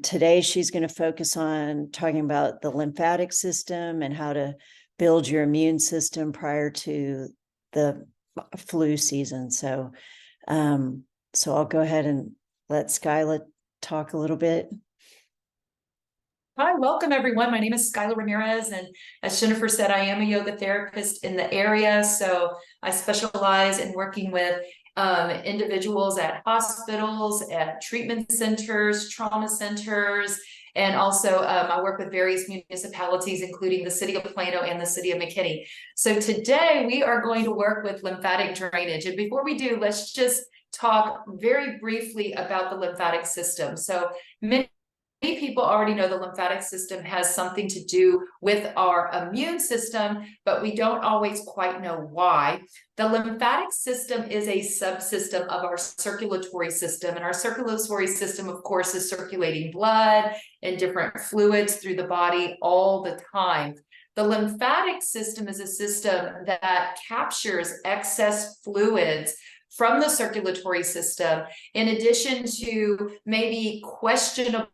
Today, she's going to focus on talking about the lymphatic system and how to build your immune system prior to the flu season. So I'll go ahead and let Skyla talk a little bit. Hi, welcome everyone. My name is Skyla Ramirez, and as Jennifer said, I am a yoga therapist in the area. So I specialize in working with individuals at hospitals, at treatment centers, trauma centers, and also I work with various municipalities, including the city of Plano and the city of McKinney. So today we are going to work with lymphatic drainage. And before we do, let's just talk very briefly about the lymphatic system. So many people already know the lymphatic system has something to do with our immune system, but we don't always quite know why. The lymphatic system is a subsystem of our circulatory system, and our circulatory system, of course, is circulating blood and different fluids through the body all the time. The lymphatic system is a system that captures excess fluids from the circulatory system, in addition to maybe questionable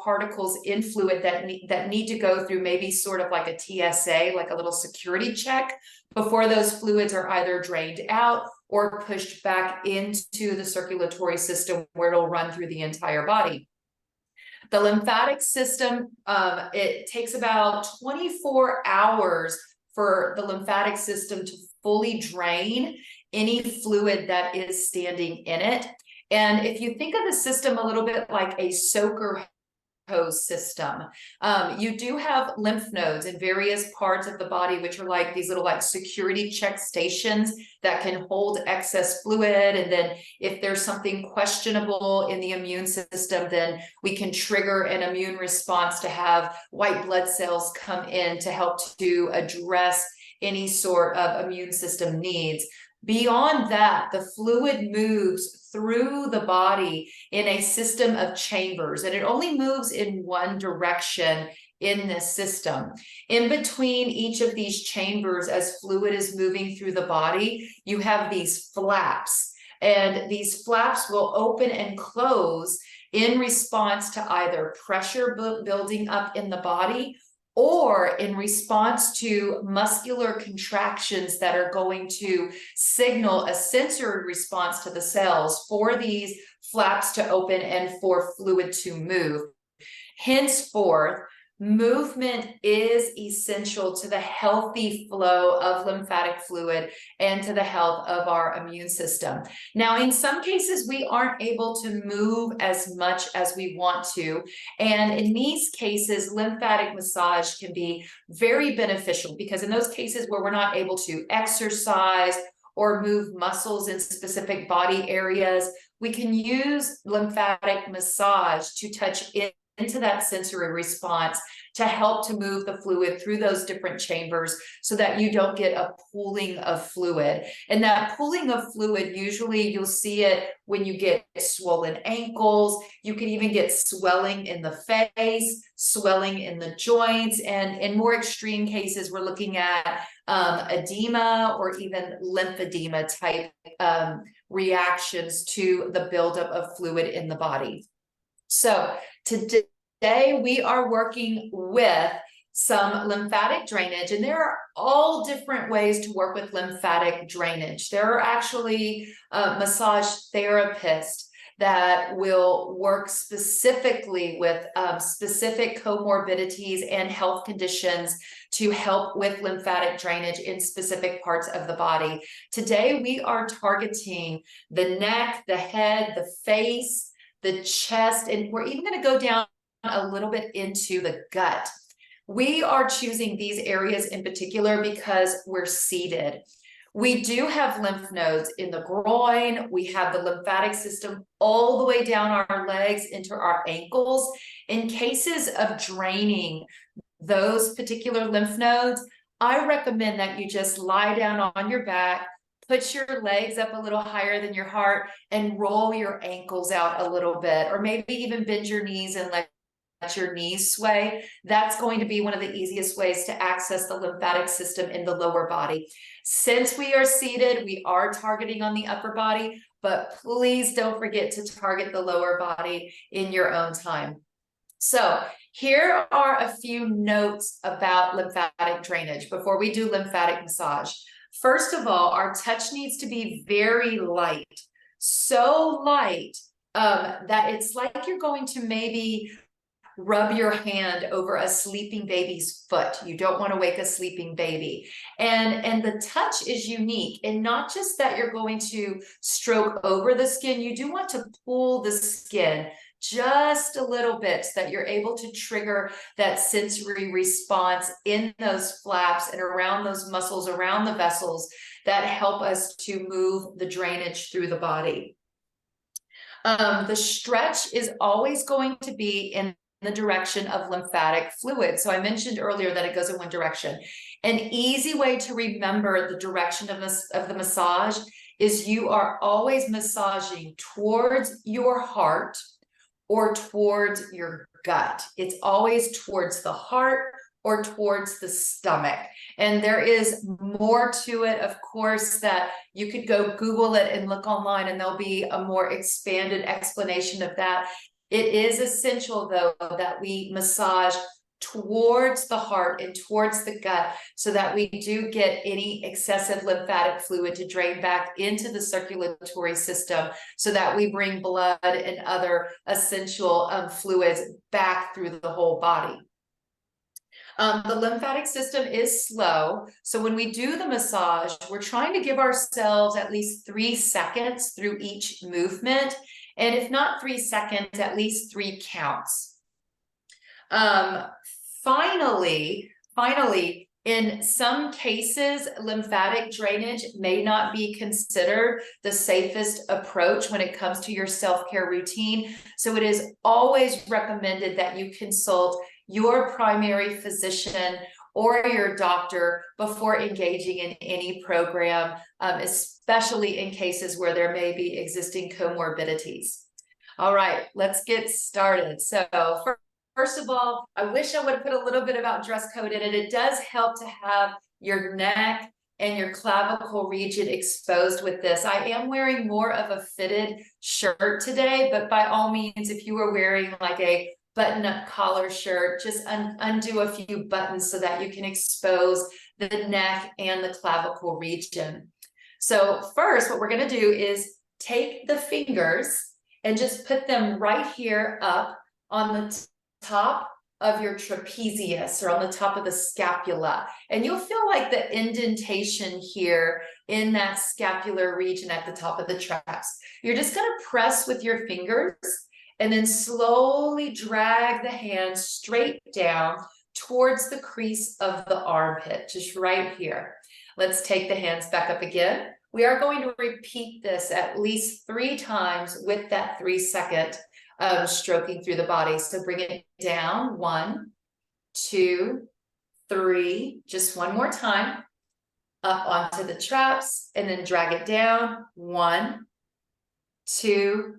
particles in fluid that need to go through maybe sort of like a TSA, like a little security check, before those fluids are either drained out or pushed back into the circulatory system where it'll run through the entire body. The lymphatic system, it takes about 24 hours for the lymphatic system to fully drain any fluid that is standing in it. And if you think of the system a little bit like a soaker hose system, you do have lymph nodes in various parts of the body, which are like these little like security check stations that can hold excess fluid. And then if there's something questionable in the immune system, then we can trigger an immune response to have white blood cells come in to help to address any sort of immune system needs. Beyond that, the fluid moves through the body in a system of chambers, and it only moves in one direction in this system. In between each of these chambers, as fluid is moving through the body, you have these flaps, and these flaps will open and close in response to either pressure building up in the body or in response to muscular contractions that are going to signal a sensory response to the cells for these flaps to open and for fluid to move. Henceforth, movement is essential to the healthy flow of lymphatic fluid and to the health of our immune system. Now, in some cases, we aren't able to move as much as we want to. And in these cases, lymphatic massage can be very beneficial, because in those cases where we're not able to exercise or move muscles in specific body areas, we can use lymphatic massage to touch into that sensory response to help to move the fluid through those different chambers so that you don't get a pooling of fluid. And that pooling of fluid, usually you'll see it when you get swollen ankles. You can even get swelling in the face, swelling in the joints, and in more extreme cases, we're looking at edema or even lymphedema type reactions to the buildup of fluid in the body. So today we are working with some lymphatic drainage, and there are all different ways to work with lymphatic drainage. There are actually massage therapists that will work specifically with specific comorbidities and health conditions to help with lymphatic drainage in specific parts of the body. Today we are targeting the neck, the head, the face, the chest, and we're even going to go down a little bit into the gut. We are choosing these areas in particular because we're seated. We do have lymph nodes in the groin. We have the lymphatic system all the way down our legs into our ankles. In cases of draining those particular lymph nodes, I recommend that you just lie down on your back, put your legs up a little higher than your heart, and roll your ankles out a little bit, or maybe even bend your knees and let your knees sway. That's going to be one of the easiest ways to access the lymphatic system in the lower body. Since we are seated, we are targeting on the upper body, but please don't forget to target the lower body in your own time. So here are a few notes about lymphatic drainage before we do lymphatic massage. First of all, our touch needs to be very light, so light that it's like you're going to maybe rub your hand over a sleeping baby's foot. You don't want to wake a sleeping baby. And the touch is unique, and not just that you're going to stroke over the skin, you do want to pull the skin just a little bit so that you're able to trigger that sensory response in those flaps and around those muscles, around the vessels that help us to move the drainage through the body. The stretch is always going to be in the direction of lymphatic fluid. So I mentioned earlier that it goes in one direction. An easy way to remember the direction of the massage is you are always massaging towards your heart or towards your gut. It's always towards the heart or towards the stomach. And there is more to it, of course, that you could go Google it and look online, and there'll be a more expanded explanation of that. It is essential, though, that we massage towards the heart and towards the gut so that we do get any excessive lymphatic fluid to drain back into the circulatory system so that we bring blood and other essential fluids back through the whole body. The lymphatic system is slow. So when we do the massage, we're trying to give ourselves at least 3 seconds through each movement. And if not 3 seconds, at least 3 counts. Finally, in some cases, lymphatic drainage may not be considered the safest approach when it comes to your self-care routine. So it is always recommended that you consult your primary physician or your doctor before engaging in any program, especially in cases where there may be existing comorbidities. All right, let's get started. So first of all, I wish I would have put a little bit about dress code in it. It does help to have your neck and your clavicle region exposed with this. I am wearing more of a fitted shirt today, but by all means, if you were wearing like a button-up collar shirt, just undo a few buttons so that you can expose the neck and the clavicle region. So first, what we're going to do is take the fingers and just put them right here up on the top of your trapezius or on the top of the scapula. And you'll feel like the indentation here in that scapular region at the top of the traps. You're just going to press with your fingers and then slowly drag the hand straight down towards the crease of the armpit, just right here. Let's take the hands back up again. We are going to repeat this at least 3 times with that 3-second stroking through the body. So bring it down, 1, 2, 3, just one more time, up onto the traps, and then drag it down, 1, 2,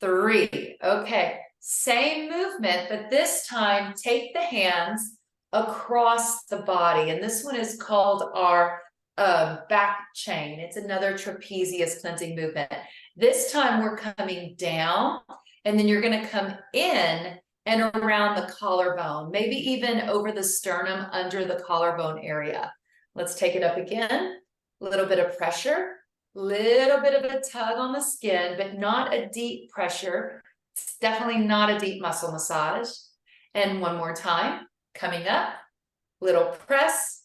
3. Okay, same movement, but this time take the hands across the body. And this one is called our back chain. It's another trapezius cleansing movement. This time we're coming down, and then you're going to come in and around the collarbone, maybe even over the sternum under the collarbone area. Let's take it up again. A little bit of pressure. Little bit of a tug on the skin, but not a deep pressure. It's definitely not a deep muscle massage. And one more time, coming up, little press,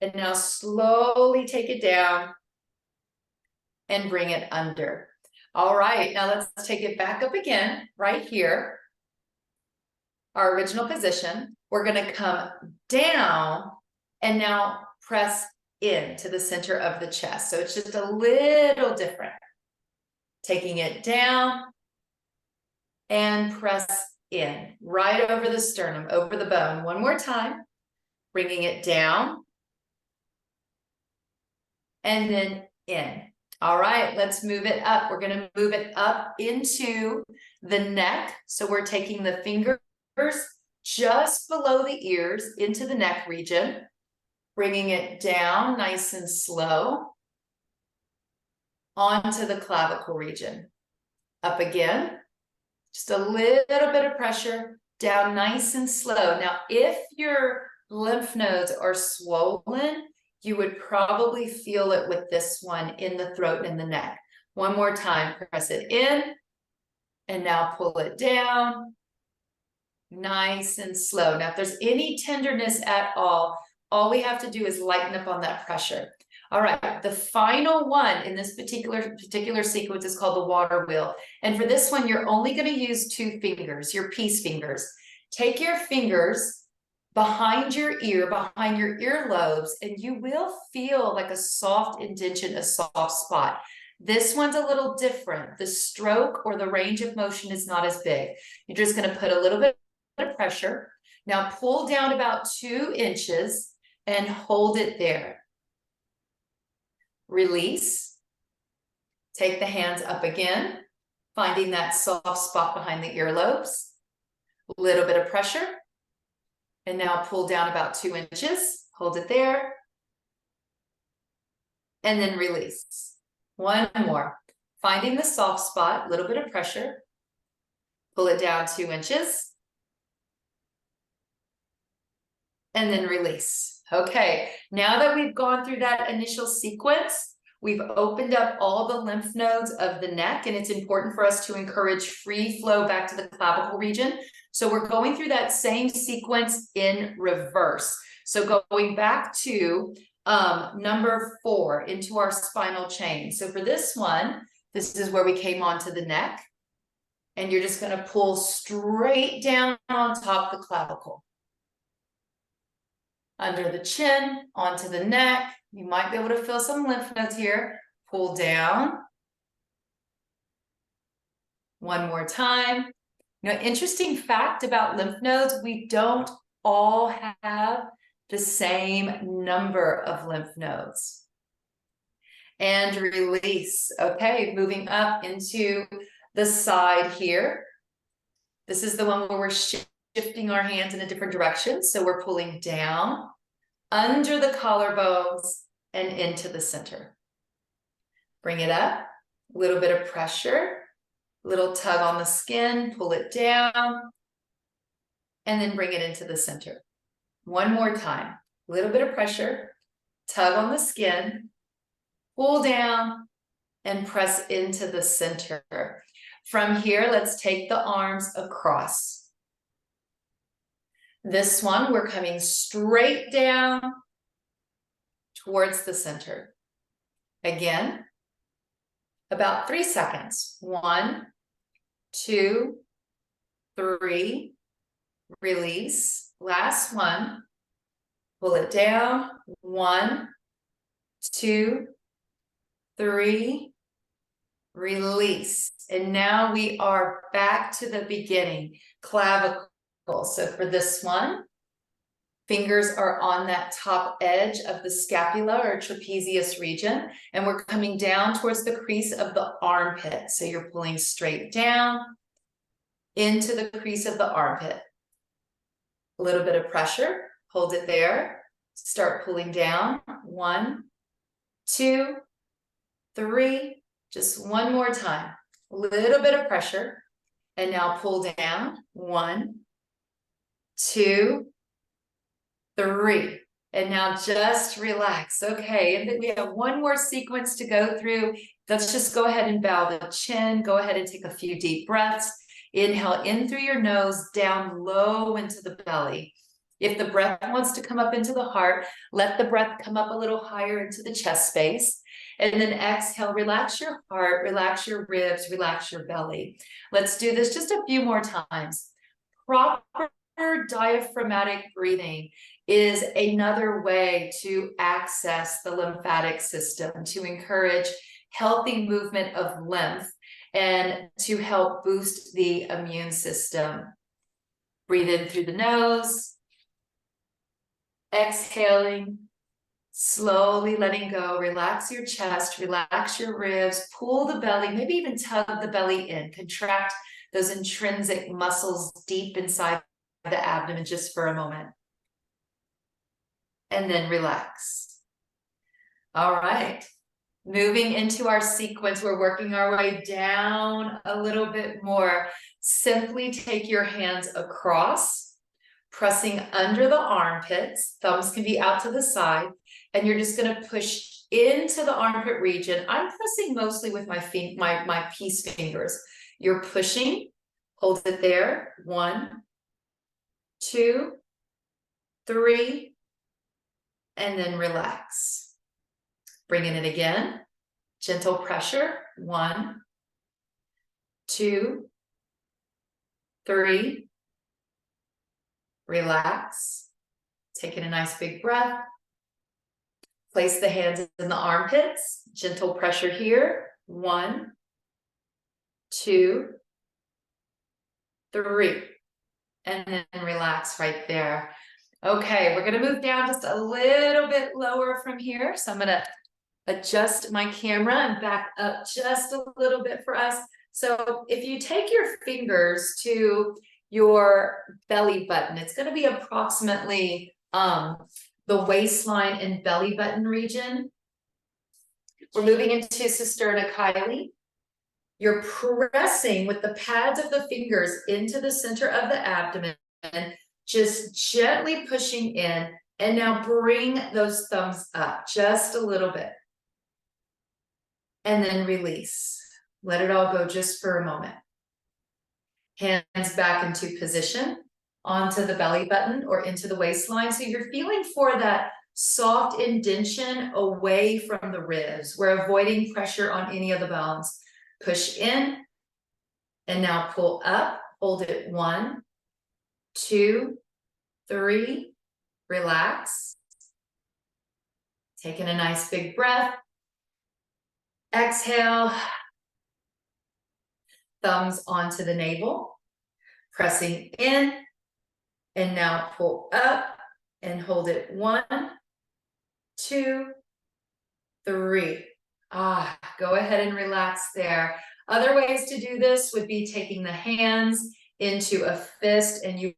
and now slowly take it down and bring it under. All right, now let's take it back up again, right here. Our original position. We're going to come down and now press into the center of the chest. So it's just a little different. Taking it down and press in right over the sternum, over the bone. One more time, bringing it down and then in. All right, let's move it up. We're going to move it up into the neck. So we're taking the fingers just below the ears into the neck region. Bringing it down nice and slow onto the clavicle region. Up again, just a little bit of pressure down nice and slow. Now, if your lymph nodes are swollen, you would probably feel it with this one in the throat and the neck. One more time, press it in, and now pull it down, nice and slow. Now, if there's any tenderness at all we have to do is lighten up on that pressure. All right, the final one in this particular sequence is called the water wheel. And for this one, you're only going to use 2 fingers, your peace fingers. Take your fingers behind your ear, behind your earlobes, and you will feel like a soft indentation, a soft spot. This one's a little different. The stroke or the range of motion is not as big. You're just going to put a little bit of pressure. Now pull down about 2 inches and hold it there. Release. Take the hands up again, finding that soft spot behind the earlobes. A little bit of pressure. And now pull down about 2 inches. Hold it there. And then release. One more. Finding the soft spot, a little bit of pressure. Pull it down 2 inches. And then release. Okay, now that we've gone through that initial sequence, we've opened up all the lymph nodes of the neck, and it's important for us to encourage free flow back to the clavicle region. So we're going through that same sequence in reverse. So going back to number 4 into our spinal chain. So for this one, this is where we came onto the neck, and you're just going to pull straight down on top of the clavicle. Under the chin, onto the neck. You might be able to feel some lymph nodes here. Pull down. One more time. Now, interesting fact about lymph nodes, we don't all have the same number of lymph nodes. And release. Okay, moving up into the side here. This is the one where we're shifting our hands in a different direction. So we're pulling down, under the collarbones, and into the center. Bring it up, a little bit of pressure, little tug on the skin, pull it down, and then bring it into the center. One more time, a little bit of pressure, tug on the skin, pull down, and press into the center. From here, let's take the arms across. This one, we're coming straight down towards the center. Again, about 3 seconds. 1, 2, 3, release. Last one, pull it down. 1, 2, 3, release. And now we are back to the beginning, clavicle. So for this one, fingers are on that top edge of the scapula or trapezius region, and we're coming down towards the crease of the armpit. So you're pulling straight down into the crease of the armpit. A little bit of pressure, hold it there, start pulling down. 1, 2, 3, just one more time. A little bit of pressure, and now pull down. 1, 2, 3, and now just relax. Okay, and then we have one more sequence to go through. Let's just go ahead and bow the chin. Go ahead and take a few deep breaths. Inhale in through your nose, down low into the belly. If the breath wants to come up into the heart, let the breath come up a little higher into the chest space. And then exhale, relax your heart, relax your ribs, relax your belly. Let's do this just a few more times. Proper diaphragmatic breathing is another way to access the lymphatic system, to encourage healthy movement of lymph and to help boost the immune system. Breathe in through the nose, exhaling, slowly letting go. Relax your chest, relax your ribs, pull the belly, maybe even tug the belly in, contract those intrinsic muscles deep inside the abdomen just for a moment. And then relax. All right. Moving into our sequence, we're working our way down a little bit more. Simply take your hands across, pressing under the armpits. Thumbs can be out to the side, and you're just going to push into the armpit region. I'm pressing mostly with my peace fingers. You're pushing, hold it there. 1, 2, 3, and then relax. Bring in it again. Gentle pressure. 1, 2, 3. Relax. Taking a nice big breath. Place the hands in the armpits. Gentle pressure here. 1, 2, 3. And then relax right there. Okay, we're gonna move down just a little bit lower from here. So I'm gonna adjust my camera and back up just a little bit for us. So if you take your fingers to your belly button, it's gonna be approximately the waistline and belly button region. We're moving into Cisterna You're pressing with the pads of the fingers into the center of the abdomen, just gently pushing in, and now bring those thumbs up just a little bit. And then release. Let it all go just for a moment. Hands back into position, onto the belly button or into the waistline. So you're feeling for that soft indention away from the ribs. We're avoiding pressure on any of the bones. Push in, and now pull up. Hold it. 1, 2, 3. Relax. Taking a nice big breath. Exhale. Thumbs onto the navel. Pressing in, and now pull up and hold it. 1, 2, 3. Go ahead and relax there. Other ways to do this would be taking the hands into a fist and you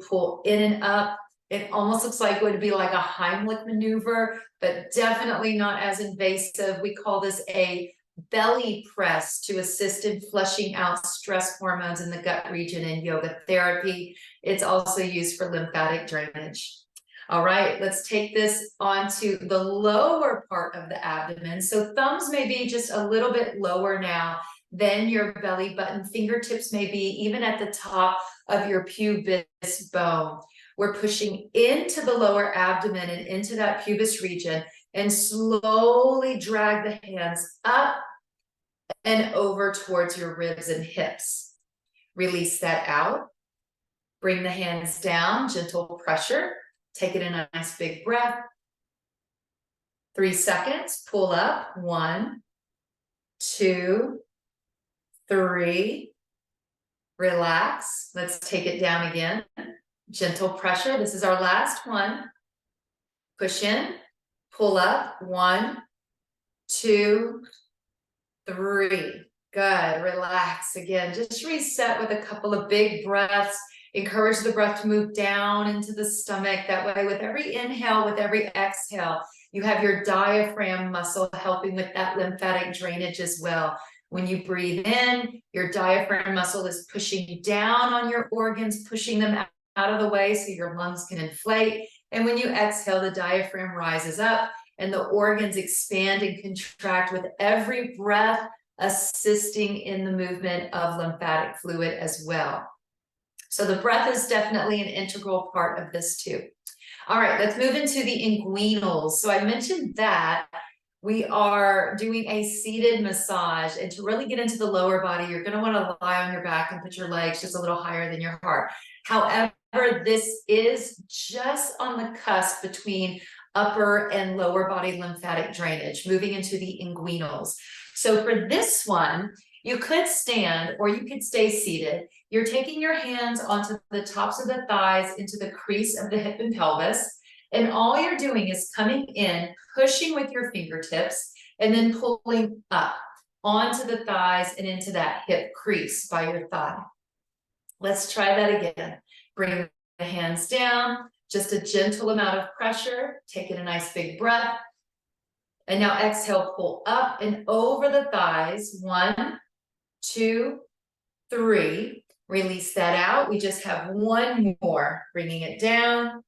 pull in and up. It almost looks like it would be like a Heimlich maneuver, but definitely not as invasive. We call this a belly press to assist in flushing out stress hormones in the gut region in yoga therapy. It's also used for lymphatic drainage. All right, let's take this onto the lower part of the abdomen. So thumbs may be just a little bit lower now than your belly button. Fingertips may be even at the top of your pubis bone. We're pushing into the lower abdomen and into that pubis region and slowly drag the hands up and over towards your ribs and hips. Release that out. Bring the hands down, gentle pressure. Take it in a nice big breath. 3 seconds. Pull up. 1, 2, 3. Relax. Let's take it down again. Gentle pressure. This is our last one. Push in. Pull up. 1, 2, 3. Good. Relax again. Just reset with a couple of big breaths. Encourage the breath to move down into the stomach. That way, with every inhale, with every exhale, you have your diaphragm muscle helping with that lymphatic drainage as well. When you breathe in, your diaphragm muscle is pushing down on your organs, pushing them out of the way so your lungs can inflate. And when you exhale, the diaphragm rises up and the organs expand and contract with every breath, assisting in the movement of lymphatic fluid as well. So the breath is definitely an integral part of this too. All right, let's move into the inguinals. So I mentioned that we are doing a seated massage, and to really get into the lower body, you're going to want to lie on your back and put your legs just a little higher than your heart. However, this is just on the cusp between upper and lower body lymphatic drainage, moving into the inguinals. So for this one, you could stand or you could stay seated. You're taking your hands onto the tops of the thighs into the crease of the hip and pelvis. And all you're doing is coming in, pushing with your fingertips, and then pulling up onto the thighs and into that hip crease by your thigh. Let's try that again. Bring the hands down, just a gentle amount of pressure. Take in a nice big breath. And now exhale, pull up and over the thighs. 1, 2, 3. Release that out. We just have one more, bringing it down,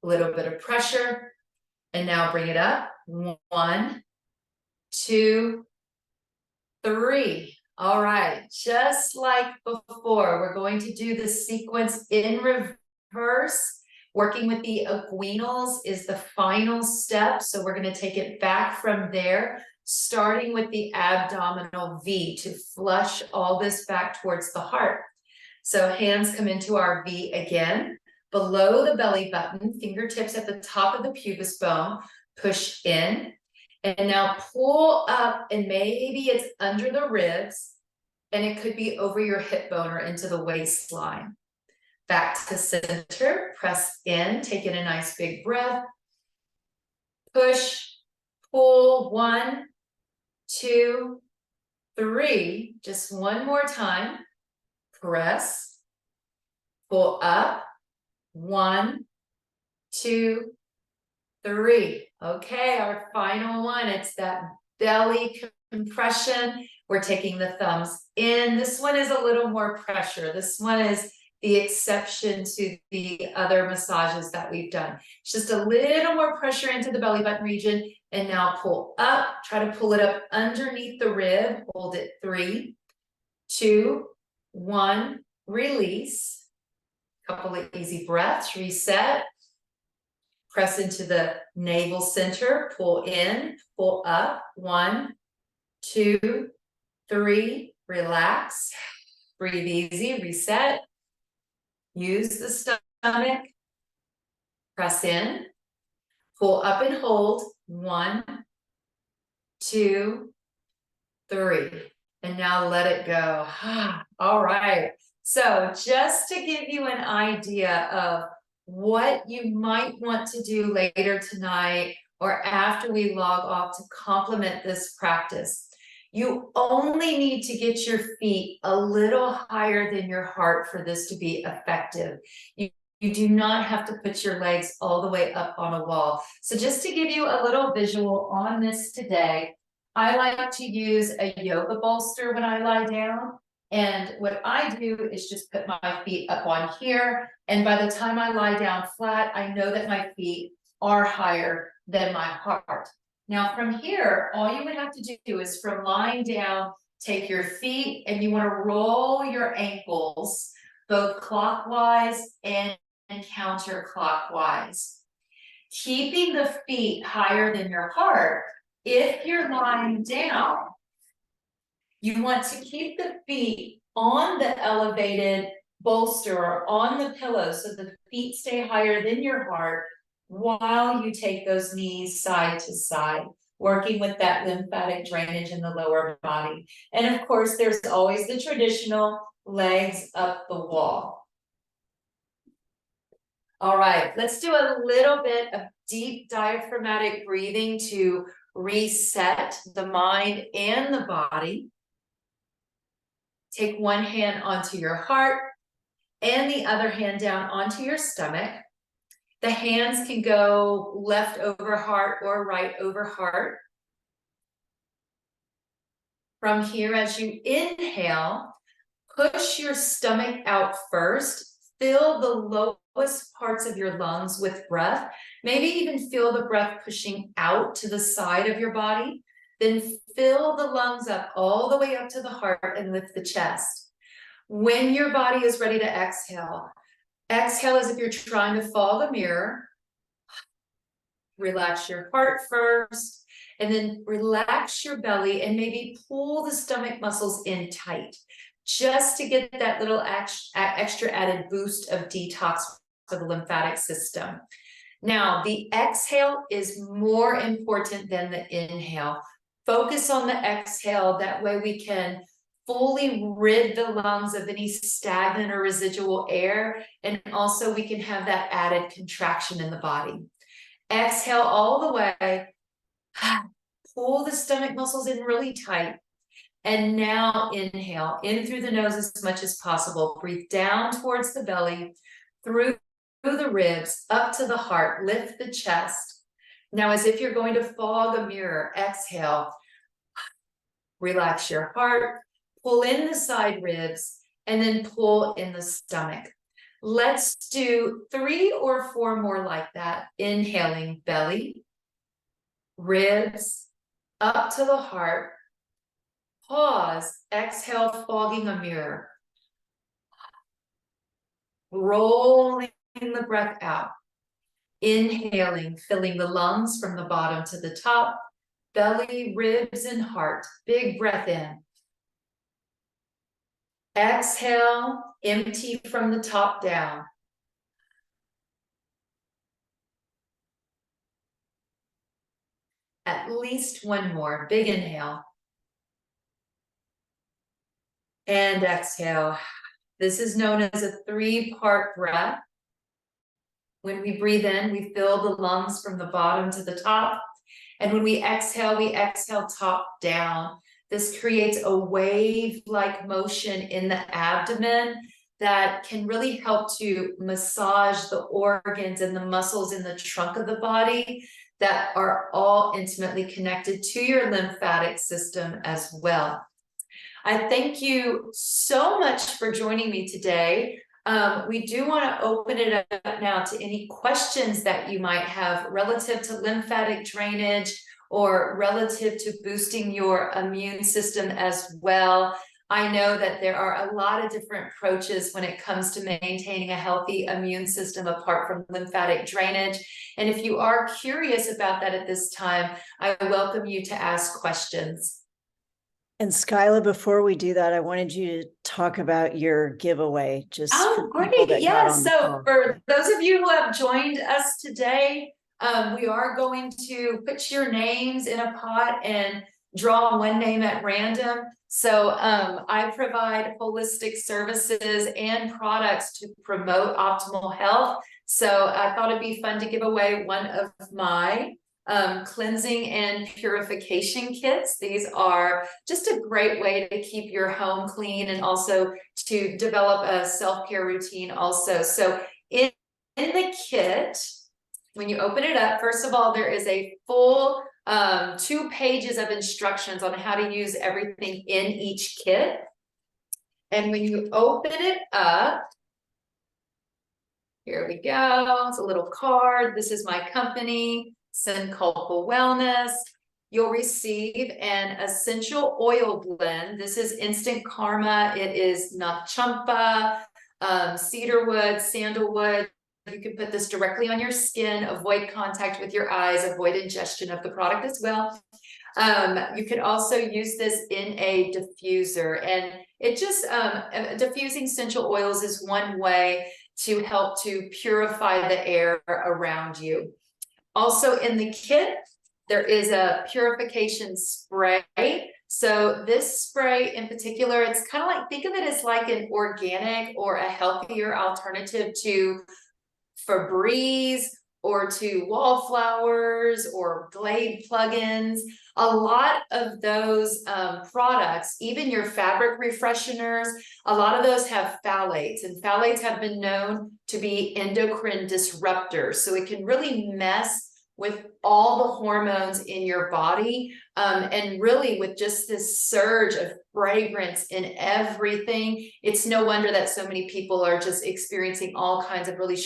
a little bit of pressure, and now bring it up. 1, 2, 3. All right, just like before, we're going to do the sequence in reverse. Working with the abdominals is the final step, so we're going to take it back from there, starting with the abdominal V to flush all this back towards the heart. So hands come into our V again, below the belly button, fingertips at the top of the pubis bone, push in, and now pull up, and maybe it's under the ribs, and it could be over your hip bone or into the waistline. Back to center, press in, take in a nice big breath, push, pull, 1, 2, 3, just one more time, press, pull up, 1, 2, 3. Okay, our final one, it's that belly compression. We're taking the thumbs in. This one is a little more pressure. This one is the exception to the other massages that we've done. It's just a little more pressure into the belly button region. And now pull up, try to pull it up underneath the rib. Hold it, 3, 2, 1, release. Couple of easy breaths, reset. Press into the navel center, pull in, pull up, 1, 2, 3, relax, breathe easy, reset. Use the stomach, press in, pull up and hold, 1, 2, 3, and now let it go. All right, so just to give you an idea of what you might want to do later tonight or after we log off to complement this practice, you only need to get your feet a little higher than your heart for this to be effective. You do not have to put your legs all the way up on a wall. So just to give you a little visual on this today, I like to use a yoga bolster when I lie down. And what I do is just put my feet up on here. And by the time I lie down flat, I know that my feet are higher than my heart. Now from here, all you would have to do is from lying down, take your feet and you want to roll your ankles both clockwise and counterclockwise. Keeping the feet higher than your heart, if you're lying down, you want to keep the feet on the elevated bolster or on the pillow so the feet stay higher than your heart while you take those knees side to side, working with that lymphatic drainage in the lower body. And of course, there's always the traditional legs up the wall. All right, let's do a little bit of deep diaphragmatic breathing to reset the mind and the body. Take one hand onto your heart and the other hand down onto your stomach. The hands can go left over heart or right over heart. From here, as you inhale, push your stomach out first. Fill the lowest parts of your lungs with breath. Maybe even feel the breath pushing out to the side of your body. Then fill the lungs up all the way up to the heart and lift the chest. When your body is ready to exhale, exhale as if you're trying to follow the mirror. Relax your heart first, and then relax your belly and maybe pull the stomach muscles in tight, just to get that little extra added boost of detox for the lymphatic system. Now, the exhale is more important than the inhale. Focus on the exhale. That way we can fully rid the lungs of any stagnant or residual air. And also we can have that added contraction in the body. Exhale all the way. Pull the stomach muscles in really tight. And now inhale in through the nose as much as possible. Breathe down towards the belly, through the ribs, up to the heart. Lift the chest. Now, as if you're going to fog a mirror, exhale. Relax your heart. Pull in the side ribs and then pull in the stomach. Let's do 3 or 4 more like that. Inhaling belly, ribs, up to the heart. Pause, exhale, fogging a mirror. Rolling the breath out. Inhaling, filling the lungs from the bottom to the top. Belly, ribs, and heart. Big breath in. Exhale, empty from the top down. At least 1 more. Big inhale. And exhale. This is known as a 3-part breath. When we breathe in, we fill the lungs from the bottom to the top. And when we exhale top down. This creates a wave-like motion in the abdomen that can really help to massage the organs and the muscles in the trunk of the body that are all intimately connected to your lymphatic system as well. I thank you so much for joining me today. We do want to open it up now to any questions that you might have relative to lymphatic drainage or relative to boosting your immune system as well. I know that there are a lot of different approaches when it comes to maintaining a healthy immune system apart from lymphatic drainage. And if you are curious about that at this time, I welcome you to ask questions. And Skyla, before we do that, I wanted you to talk about your giveaway. Just Oh, great. Yes. So for those of you who have joined us today, we are going to put your names in a pot and draw 1 name at random. So I provide holistic services and products to promote optimal health. So I thought it'd be fun to give away one of my cleansing and purification kits. These are just a great way to keep your home clean and also to develop a self-care routine also. So in the kit, when you open it up, first of all, there is a full 2 pages of instructions on how to use everything in each kit. And when you open it up, here we go. It's a little card. This is my company, Synculpa Wellness. You'll receive an essential oil blend. This is Instant Karma. It is Nachampa, cedarwood, sandalwood. You can put this directly on your skin, avoid contact with your eyes, avoid ingestion of the product as well. You could also use this in a diffuser, and it just diffusing essential oils is one way to help to purify the air around you. Also in the kit, there is a purification spray. So this spray in particular, it's kind of like, think of it as like an organic or a healthier alternative to Febreze or to wallflowers or Glade plugins. A lot of those products, even your fabric refresheners, a lot of those have phthalates, and phthalates have been known to be endocrine disruptors. So it can really mess with all the hormones in your body. And really with just this surge of fragrance in everything, it's no wonder that so many people are just experiencing all kinds of really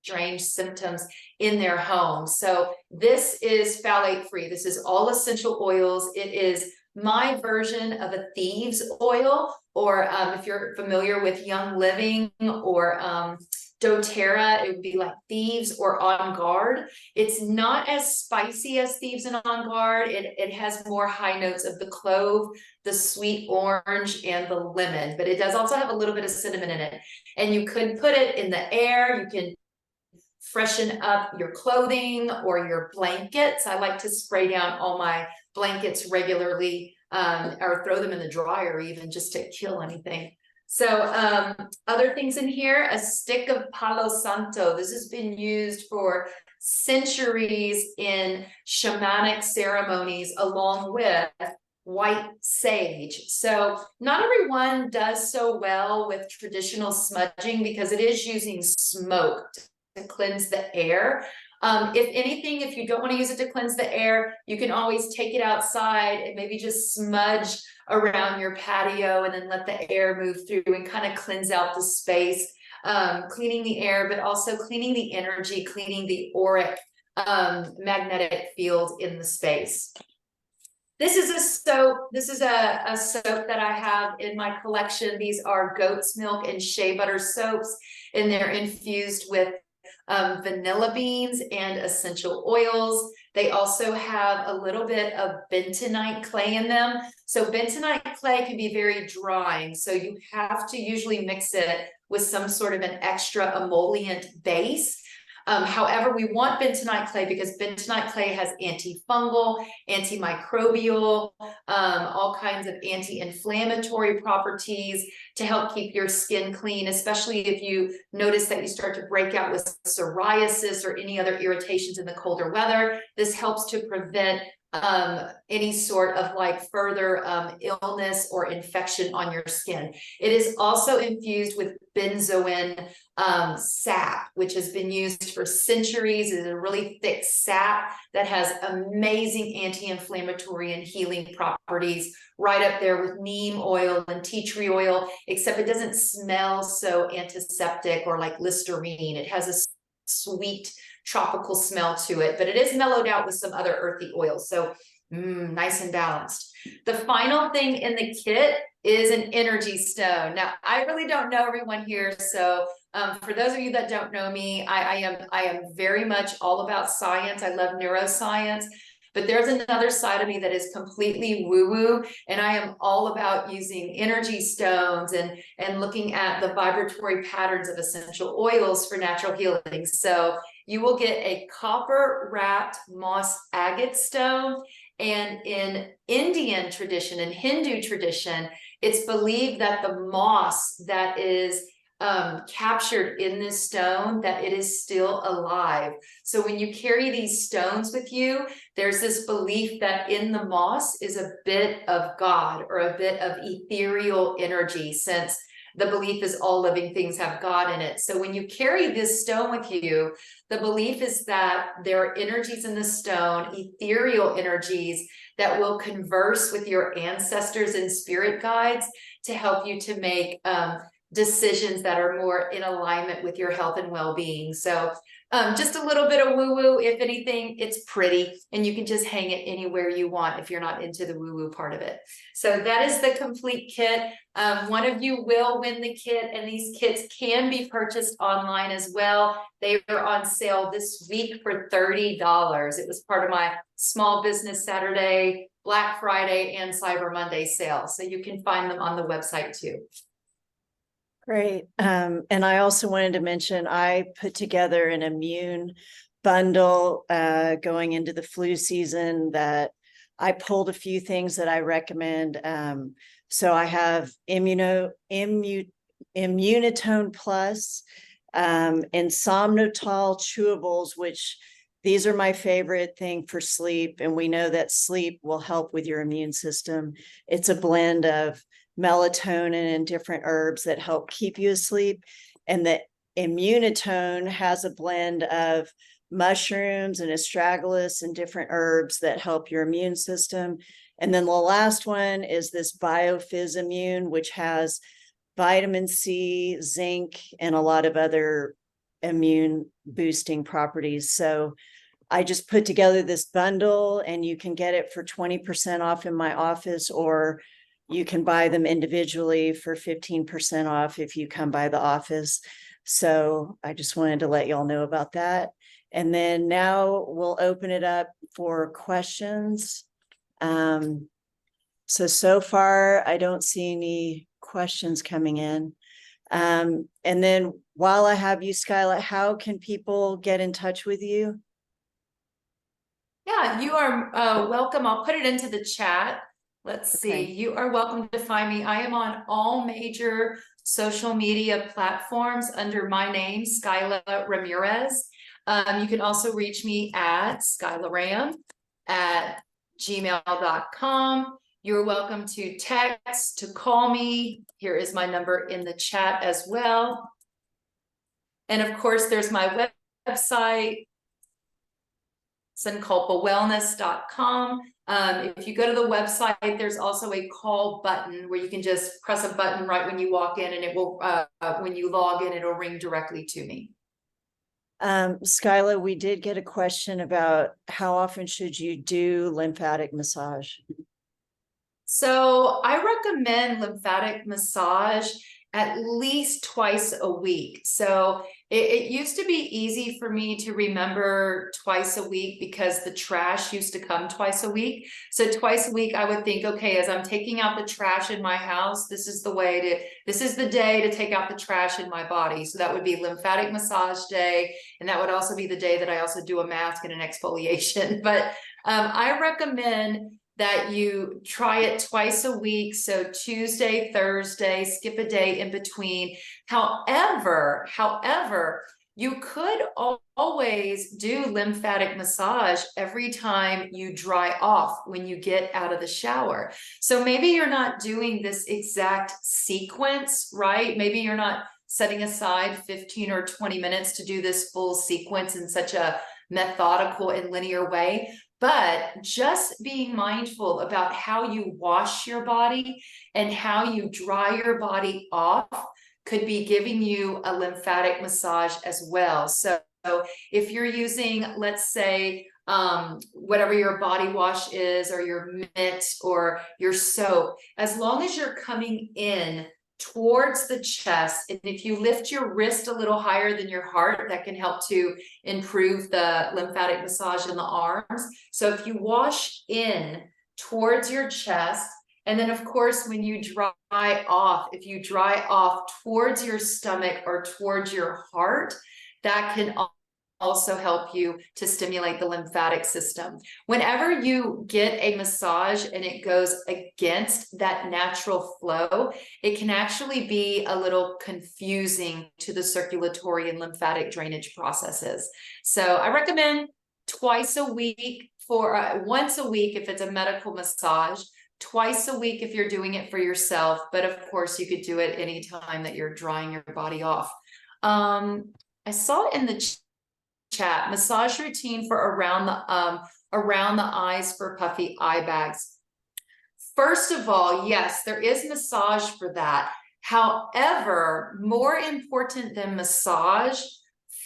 strange symptoms in their homes. So this is phthalate free. This is all essential oils. It is my version of a thieves oil, or if you're familiar with Young Living or doTERRA, it would be like Thieves or On Guard. It's not as spicy as Thieves and On Guard. It has more high notes of the clove, the sweet orange, and the lemon, but it does also have a little bit of cinnamon in it. And you could put it in the air. You can freshen up your clothing or your blankets. I like to spray down all my blankets regularly, or throw them in the dryer even, just to kill anything. So other things in here, a stick of Palo Santo. This has been used for centuries in shamanic ceremonies along with white sage. So not everyone does so well with traditional smudging because it is using smoke to cleanse the air. If anything, if you don't want to use it to cleanse the air, you can always take it outside and maybe just smudge around your patio and then let the air move through and kind of cleanse out the space, cleaning the air, but also cleaning the energy, cleaning the auric magnetic field in the space. This is a soap. This is a soap that I have in my collection. These are goat's milk and shea butter soaps, and they're infused with vanilla beans and essential oils. They also have a little bit of bentonite clay in them. So bentonite clay can be very drying. So you have to usually mix it with some sort of an extra emollient base. However, we want bentonite clay because bentonite clay has antifungal, antimicrobial, all kinds of anti-inflammatory properties to help keep your skin clean, especially if you notice that you start to break out with psoriasis or any other irritations in the colder weather. This helps to prevent any sort of like further illness or infection on your skin. It is also infused with benzoin sap, which has been used for centuries. It is a really thick sap that has amazing anti-inflammatory and healing properties, right up there with neem oil and tea tree oil, except it doesn't smell so antiseptic or like Listerine. It has a sweet tropical smell to it, but it is mellowed out with some other earthy oils. So nice and balanced. The final thing in the kit is an energy stone. Now, I really don't know everyone here. So for those of you that don't know me, I am very much all about science. I love neuroscience. But there's another side of me that is completely woo-woo, and I am all about using energy stones and looking at the vibratory patterns of essential oils for natural healing. So you will get a copper wrapped moss agate stone. And in Indian tradition and Hindu tradition, it's believed that the moss that is captured in this stone, that it is still alive. So when you carry these stones with you, there's this belief that in the moss is a bit of God or a bit of ethereal energy, since the belief is all living things have God in it. So when you carry this stone with you, the belief is that there are energies in the stone, ethereal energies that will converse with your ancestors and spirit guides to help you to make decisions that are more in alignment with your health and well-being. So just a little bit of woo-woo. If anything, it's pretty and you can just hang it anywhere you want if you're not into the woo-woo part of it. So that is the complete kit. One of you will win the kit, and these kits can be purchased online as well. They are on sale this week for $30. It was part of my Small Business Saturday, Black Friday, and Cyber Monday sale. So you can find them on the website too. Great. And I also wanted to mention, I put together an immune bundle going into the flu season that I pulled a few things that I recommend. So I have Immunotone Plus, and Somnotol chewables, which these are my favorite thing for sleep. And we know that sleep will help with your immune system. It's a blend of melatonin and different herbs that help keep you asleep. And the Immunotone has a blend of mushrooms and astragalus and different herbs that help your immune system. And then the last one is this BioPhys Immune, which has vitamin C, zinc, and a lot of other immune boosting properties. So I just put together this bundle, and you can get it for 20% off in my office, or you can buy them individually for 15% off if you come by the office. So I just wanted to let y'all know about that. And then now we'll open it up for questions. So far, I don't see any questions coming in. And then while I have you, Skyla, how can people get in touch with you? Yeah, you are welcome. I'll put it into the chat. Let's see. Okay. You are welcome to find me. I am on all major social media platforms under my name, Skyla Ramirez. You can also reach me at skylaram@gmail.com. You're welcome to text, to call me. Here is my number in the chat as well. And of course, there's my website, sunculpawellness.com. If you go to the website, there's also a call button where you can just press a button right when you walk in, and it will, when you log in, it'll ring directly to me. Skyla, we did get a question about how often should you do lymphatic massage? So I recommend lymphatic massage at least twice a week. So it used to be easy for me to remember twice a week because the trash used to come twice a week. So twice a week, I would think, okay, as I'm taking out the trash in my house, this is the day to take out the trash in my body. So that would be lymphatic massage day. And that would also be the day that I also do a mask and an exfoliation. But I recommend that you try it twice a week. So Tuesday, Thursday, skip a day in between. However, you could always do lymphatic massage every time you dry off when you get out of the shower. So maybe you're not doing this exact sequence, right? Maybe you're not setting aside 15 or 20 minutes to do this full sequence in such a methodical and linear way. But just being mindful about how you wash your body and how you dry your body off could be giving you a lymphatic massage as well. So if you're using, let's say, whatever your body wash is, or your mitt or your soap, as long as you're coming in towards the chest, and if you lift your wrist a little higher than your heart, that can help to improve the lymphatic massage in the arms. So if you wash in towards your chest, and then of course when you dry off, if you dry off towards your stomach or towards your heart, that can also help you to stimulate the lymphatic system. Whenever you get a massage and it goes against that natural flow, it can actually be a little confusing to the circulatory and lymphatic drainage processes. So I recommend twice a week for once a week if it's a medical massage, twice a week if you're doing it for yourself, but of course you could do it anytime that you're drying your body off. I saw in the chat, massage routine for around the eyes for puffy eye bags. First of all, yes, there is massage for that. However, more important than massage,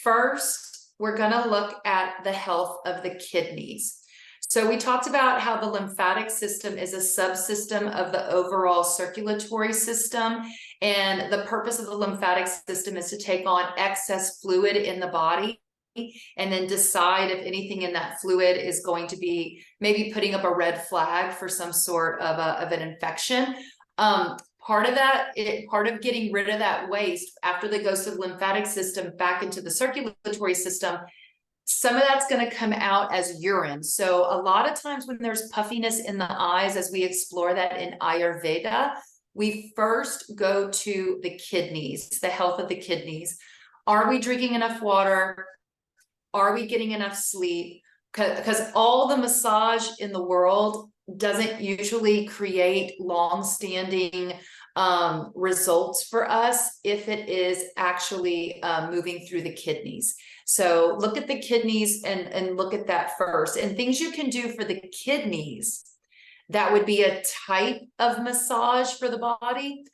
first, we're going to look at the health of the kidneys. So we talked about how the lymphatic system is a subsystem of the overall circulatory system. And the purpose of the lymphatic system is to take on excess fluid in the body and then decide if anything in that fluid is going to be maybe putting up a red flag for some sort of an infection. Part of getting rid of that waste after that goes to the lymphatic system back into the circulatory system, some of that's going to come out as urine. So a lot of times when there's puffiness in the eyes, as we explore that in Ayurveda, we first go to the kidneys, the health of the kidneys. Are we drinking enough water? Are we getting enough sleep? Because all the massage in the world doesn't usually create long-standing results for us if it is actually moving through the kidneys. So look at the kidneys and look at that first. And things you can do for the kidneys, that would be a type of massage for the body,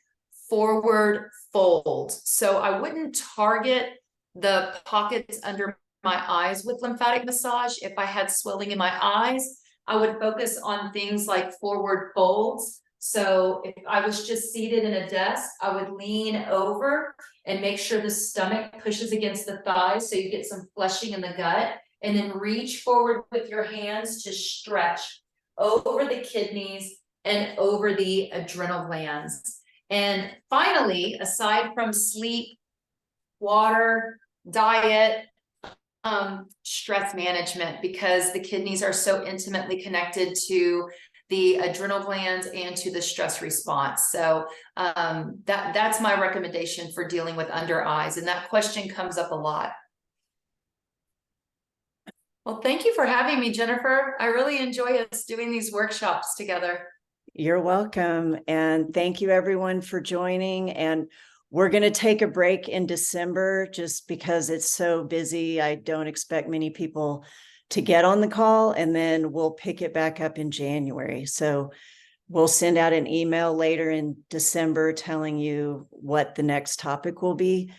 forward fold. So I wouldn't target the pockets under my eyes with lymphatic massage. If I had swelling in my eyes, I would focus on things like forward folds. So if I was just seated in a desk, I would lean over and make sure the stomach pushes against the thighs so you get some flushing in the gut, and then reach forward with your hands to stretch over the kidneys and over the adrenal glands. And finally, aside from sleep, water, diet, stress management, because the kidneys are so intimately connected to the adrenal glands and to the stress response. So that's my recommendation for dealing with under eyes. And that question comes up a lot. Well, thank you for having me, Jennifer. I really enjoy us doing these workshops together. You're welcome. And thank you everyone for joining. And we're going to take a break in December just because it's so busy. I don't expect many people to get on the call, and then we'll pick it back up in January. So we'll send out an email later in December telling you what the next topic will be.